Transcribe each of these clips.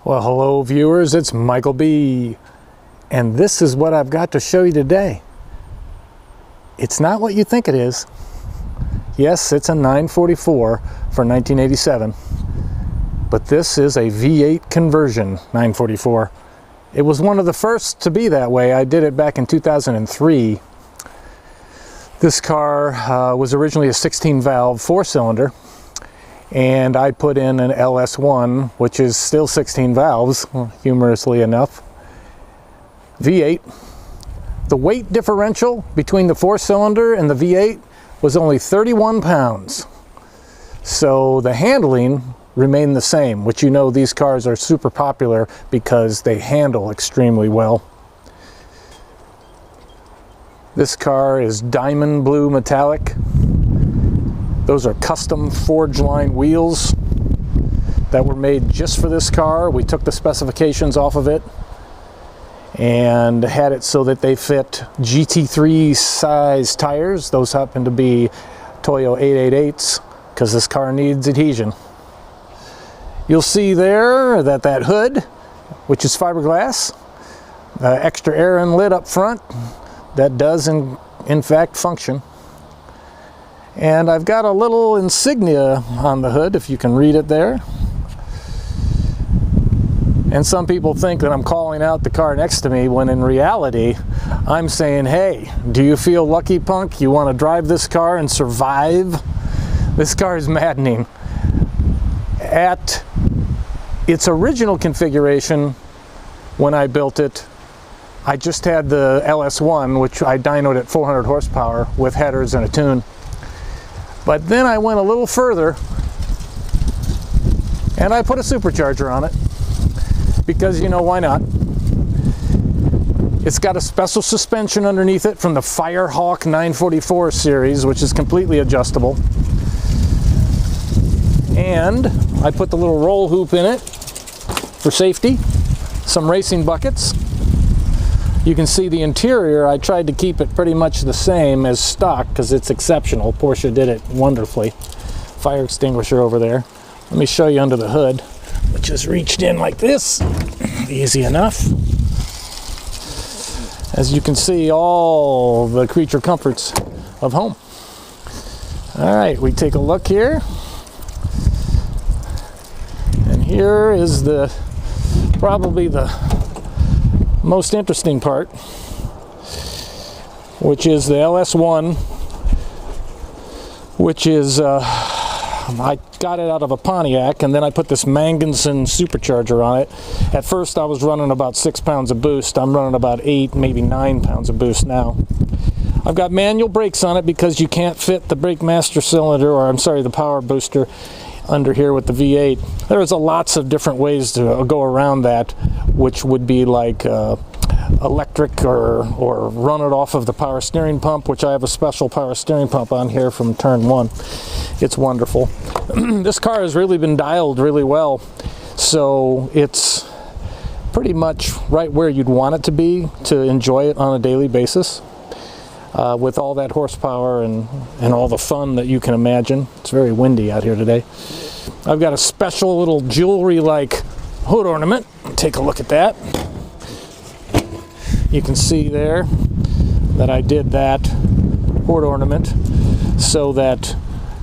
Well, hello viewers, it's Michael B. And this is what I've got to show you today. It's not what you think it is. Yes, it's a 944 for 1987, but this is a V8 conversion 944. It was one of the first to be that way. I did it back in 2003. This car was originally a 16-valve 4-cylinder, and I put in an LS1, which is still 16 valves, humorously enough. V8. The weight differential between the 4-cylinder and the V8 was only 31 pounds. So the handling remained the same, which you know these cars are super popular because they handle extremely well. This car is diamond blue metallic. Those are custom forged line wheels that were made just for this car. We took the specifications off of it and had it so that they fit GT3 size tires. Those happen to be Toyo 888s because this car needs adhesion. You'll see there that that hood, which is fiberglass, extra air inlet up front, that does in fact function. And I've got a little insignia on the hood, if you can read it there. And some people think that I'm calling out the car next to me, when in reality, I'm saying, hey, do you feel lucky, punk? You want to drive this car and survive? This car is maddening. At its original configuration, when I built it, I just had the LS1, which I dynoed at 400 horsepower with headers and a tune. But then I went a little further and I put a supercharger on it because, you know, why not? It's got a special suspension underneath it from the Firehawk 944 series, which is completely adjustable. And I put the little roll hoop in it for safety, some racing buckets. You can see the interior. I tried to keep it pretty much the same as stock because it's exceptional. Porsche did it wonderfully. Fire extinguisher over there. Let me show you under the hood, which is reached in like this. Easy enough. As you can see, all the creature comforts of home. All right, we take a look here. And here is probably the most interesting part, which is the LS1, which is I got it out of a Pontiac, and then I put this Manginson supercharger on it. At first I was running about 6 pounds of boost. I'm running about 8, maybe 9 pounds of boost now. I've got manual brakes on it because you can't fit the brake master cylinder, or I'm sorry, the power booster under here with the V8. There's lots of different ways to go around that, which would be like electric or run it off of the power steering pump, which I have a special power steering pump on here from turn 1. It's wonderful. This car has really been dialed really well, so it's pretty much right where you'd want it to be to enjoy it on a daily basis. With all that horsepower and all the fun that you can imagine. It's very windy out here today. I've got a special little jewelry-like hood ornament. Take a look at that. You can see there that I did that hood ornament so that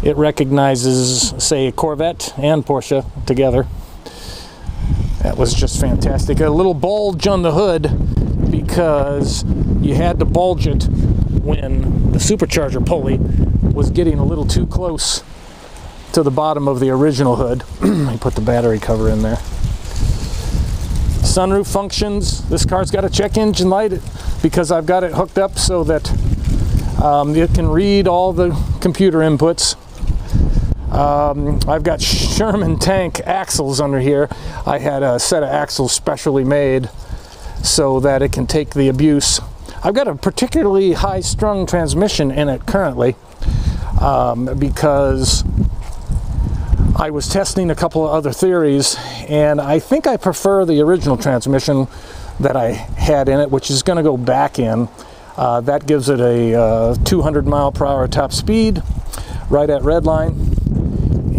it recognizes, say, a Corvette and Porsche together. That was just fantastic. A little bulge on the hood because you had to bulge it when the supercharger pulley was getting a little too close to the bottom of the original hood. I put the battery cover in there. Sunroof functions. This car's got a check engine light because I've got it hooked up so that it can read all the computer inputs. I've got Sherman tank axles under here. I had a set of axles specially made so that it can take the abuse. I've got a particularly high-strung transmission in it currently because I was testing a couple of other theories, and I think I prefer the original transmission that I had in it, which is going to go back in. That gives it a 200 mile per hour top speed right at redline.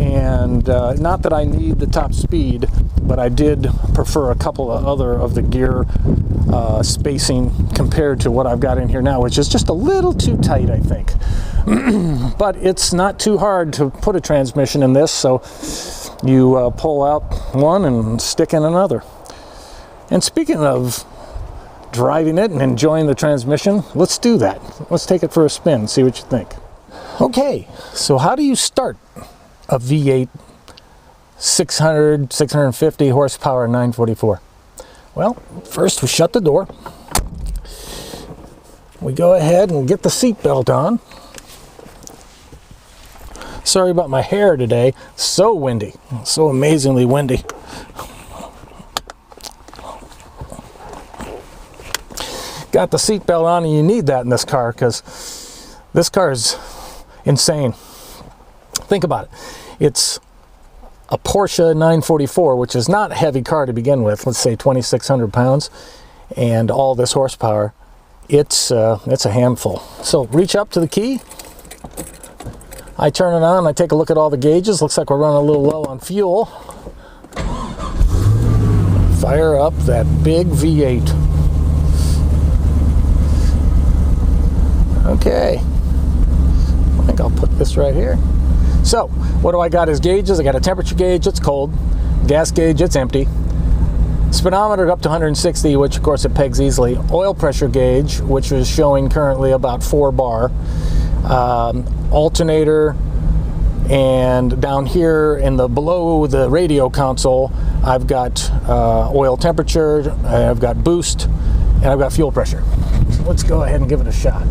And not that I need the top speed, but I did prefer a couple of other of the gear spacing compared to what I've got in here now, which is just a little too tight, I think. But it's not too hard to put a transmission in this, so you pull out one and stick in another. And speaking of driving it and enjoying the transmission, let's do that. Let's take it for a spin, see what you think. Okay, so how do you start a V8 650 horsepower 944? Well, first we shut the door. We go ahead and get the seat belt on. Sorry about my hair today. So windy, so amazingly windy. Got the seat belt on, and you need that in this car because this car is insane. Think about it. It's a Porsche 944, which is not a heavy car to begin with. Let's say 2,600 pounds, and all this horsepower. It's a handful. So reach up to the key. I turn it on. I take a look at all the gauges. Looks like we're running a little low on fuel. Fire up that big V8. Okay, I think I'll put this right here. So, what do I got as gauges? I got a temperature gauge, it's cold. Gas gauge, it's empty. Speedometer up to 160, which of course it pegs easily. Oil pressure gauge, which is showing currently about 4 bar. Alternator, and down here in the below the radio console, I've got oil temperature, I've got boost, and I've got fuel pressure. So let's go ahead and give it a shot.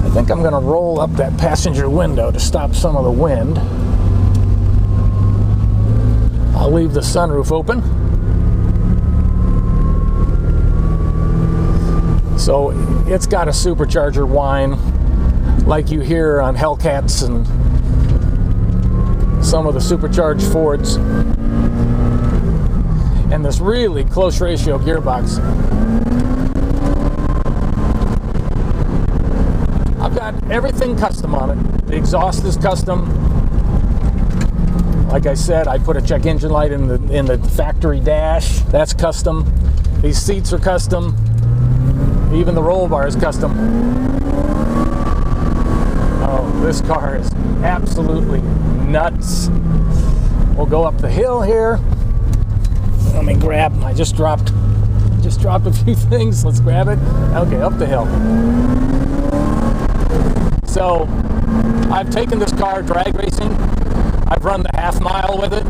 I think I'm going to roll up that passenger window to stop some of the wind. I'll leave the sunroof open. So it's got a supercharger whine like you hear on Hellcats and some of the supercharged Fords. And this really close ratio gearbox. I've got everything custom on it. The exhaust is custom. Like I said, I put a check engine light in the factory dash. That's custom. These seats are custom. Even the roll bar is custom. Oh, this car is absolutely nuts. We'll go up the hill here. Let me grab. I just dropped a few things. Let's grab it. Okay, up the hill. So, I've taken this car drag racing. I've run the half mile with it.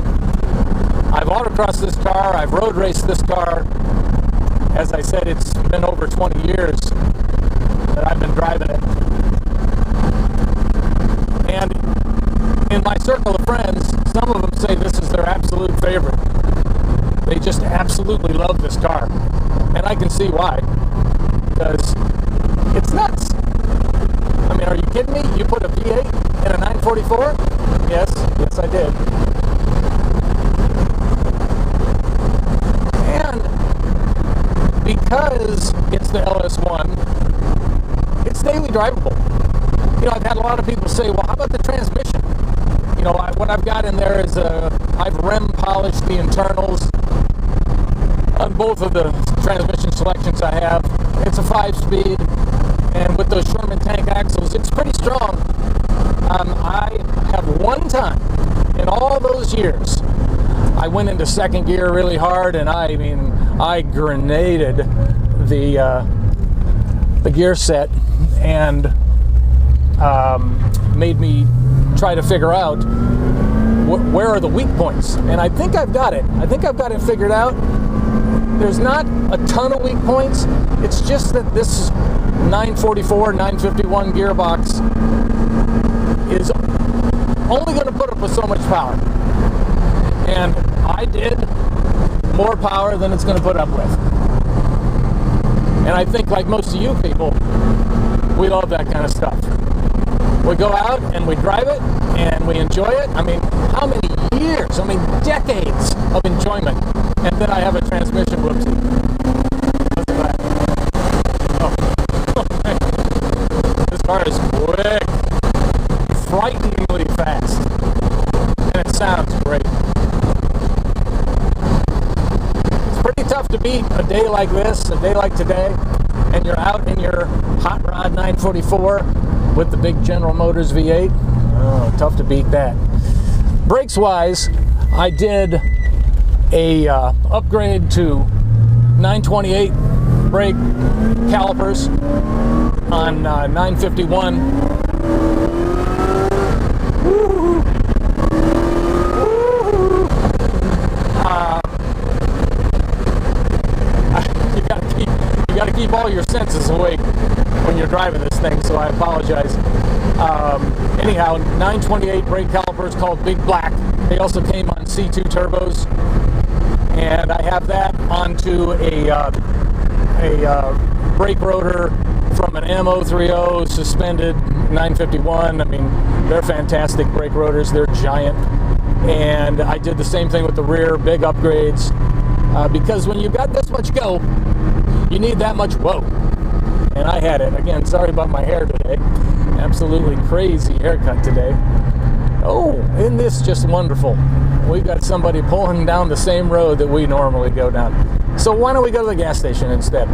I've autocrossed this car. I've road raced this car. As I said, it's been over 20 years that I've been driving it. And in my circle of friends, some of them say this is their absolute favorite. They just absolutely love this car. And I can see why. Because it's nuts. I mean, are you kidding me? You put a V8 in a 944? Yes, I did. And because it's the LS1, it's daily drivable. You know, I've had a lot of people say, well, how about the transmission? You know, what I've got in there is I've REM polished the internals on both of the transmission selections I have. It's a 5-speed. And with those Sherman tank axles, it's pretty strong. I have one time in all those years, I went into second gear really hard, and I grenaded the gear set and made me try to figure out where are the weak points. And I think I've got it. I think I've got it figured out. There's not a ton of weak points. It's just that this 944, 951 gearbox is only going to put up with so much power. And I did more power than it's going to put up with. And I think, like most of you people, we love that kind of stuff. We go out and we drive it and we enjoy it. I mean, how many years, decades of enjoyment. And then I have a transmission whoopsie. Look at that. Oh, man. This car is quick. Frighteningly fast. And it sounds great. to beat a day like this, a day like today, and you're out in your hot rod 944 with the big General Motors V8. Oh, tough to beat that. Brakes wise, I did a upgrade to 928 brake calipers on 951. Woo-hoo. You got to keep all your senses awake when you're driving this thing, so I apologize. Anyhow, 928 brake calipers called Big Black. They also came on C2 turbos, and I have that onto a brake rotor from an M030 suspended 951. I mean, they're fantastic brake rotors. They're giant. And I did the same thing with the rear, big upgrades, because when you've got this much go, you need that much whoa. And I had it. Again, sorry about my hair today. Absolutely crazy haircut today. Oh, isn't this just wonderful? We've got somebody pulling down the same road that we normally go down. So why don't we go to the gas station instead?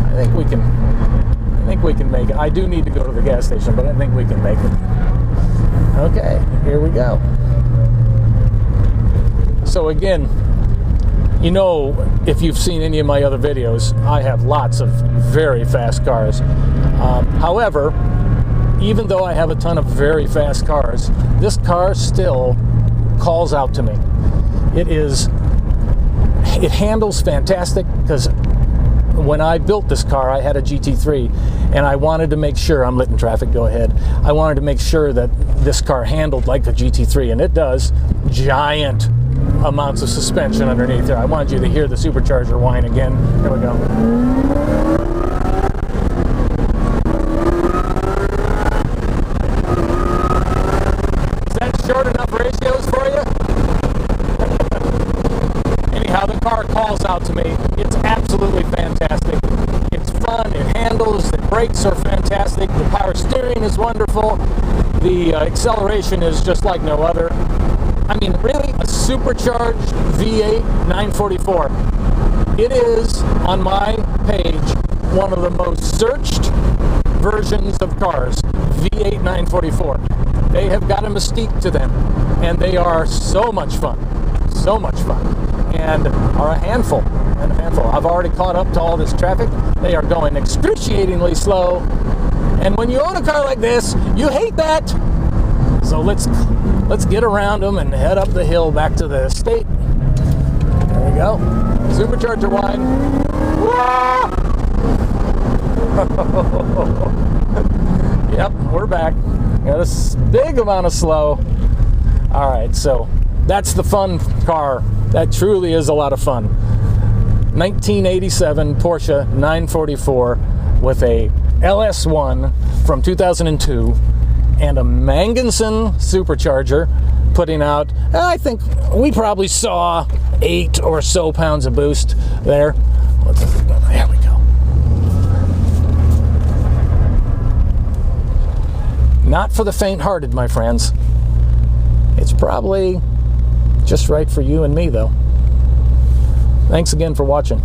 I think we can make it. I do need to go to the gas station, but I think we can make it. Okay, here we go. So again, you know, if you've seen any of my other videos, I have lots of very fast cars. However, even though I have a ton of very fast cars, this car still calls out to me. It handles fantastic, because when I built this car, I had a GT3, and I wanted to make sure, I'm letting traffic go ahead, I wanted to make sure that this car handled like a GT3, and it does. Giant amounts of suspension underneath there. I wanted you to hear the supercharger whine again. Here we go. Is that short enough ratios for you? Anyhow, the car calls out to me. It's absolutely fantastic. It's fun, it handles, the brakes are fantastic, the power steering is wonderful, the acceleration is just like no other. I mean, really, a supercharged V8 944. It is, on my page, one of the most searched versions of cars, V8 944. They have got a mystique to them, and they are so much fun, and are a handful, I've already caught up to all this traffic. They are going excruciatingly slow, and when you own a car like this, you hate that. So let's get around them and head up the hill back to the estate. There we go. Supercharger whine. Yep, we're back. Got a big amount of slow. All right, so that's the fun car. That truly is a lot of fun. 1987 Porsche 944 with a LS1 from 2002. And a Mangenson supercharger putting out, I think we probably saw 8 or so pounds of boost there. There we go. Not for the faint-hearted, my friends. It's probably just right for you and me, though. Thanks again for watching.